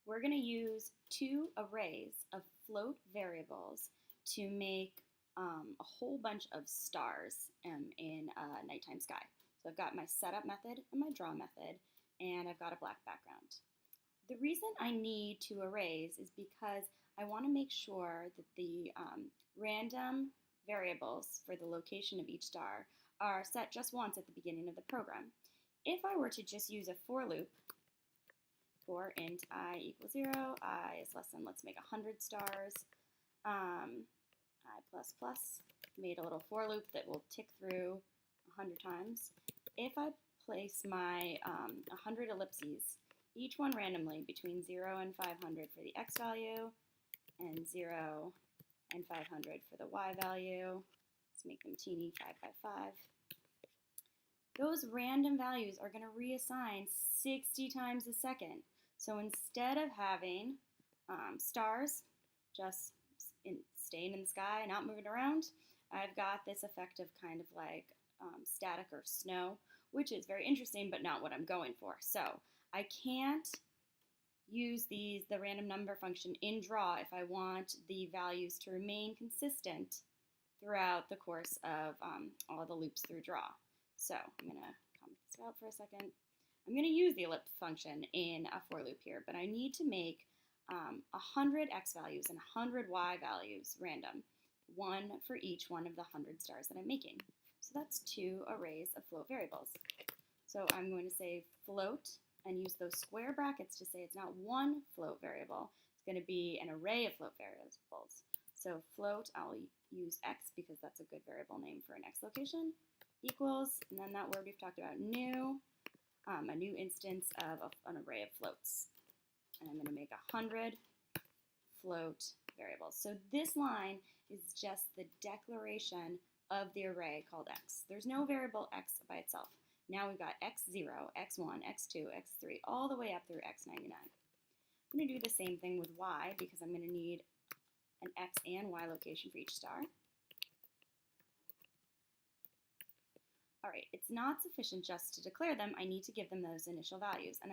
We're going to use two arrays of float variables to make a whole bunch of stars in a nighttime sky. So I've got my setup method and my draw method, and I've got a black background. The reason I need two arrays is because I want to make sure that the random variables for the location of each star are set just once at the beginning of the program. If I were to just use a for loop, for int I equals 0, I is less than, let's make 100 stars, I plus plus, made a little for loop that will tick through 100 times. If I place my 100 ellipses, each one randomly between 0 and 500 for the x value, and 0 and 500 for the y value, let's make them teeny 5 by 5. Those random values are going to reassign 60 times a second. So instead of having stars just staying in the sky, not moving around, I've got this effect of kind of like static or snow, which is very interesting, but not what I'm going for. So I can't use the random number function in draw if I want the values to remain consistent throughout the course of all the loops through draw. So I'm going to comment this out for a second. I'm going to use the ellipse function in a for loop here, but I need to make 100 x values and 100 y values random, one for each one of the 100 stars that I'm making. So that's two arrays of float variables. So I'm going to say float and use those square brackets to say it's not one float variable. It's going to be an array of float variables. So float, I'll use x because that's a good variable name for an x location, equals, and then that word we've talked about, new, a new instance of an array of floats. And I'm going to make 100 float variables. So this line is just the declaration of the array called x. There's no variable x by itself. Now we've got x0, x1, x2, x3, all the way up through x99. I'm going to do the same thing with y because I'm going to need an x and y location for each star. All right, it's not sufficient just to declare them. I need to give them those initial values. And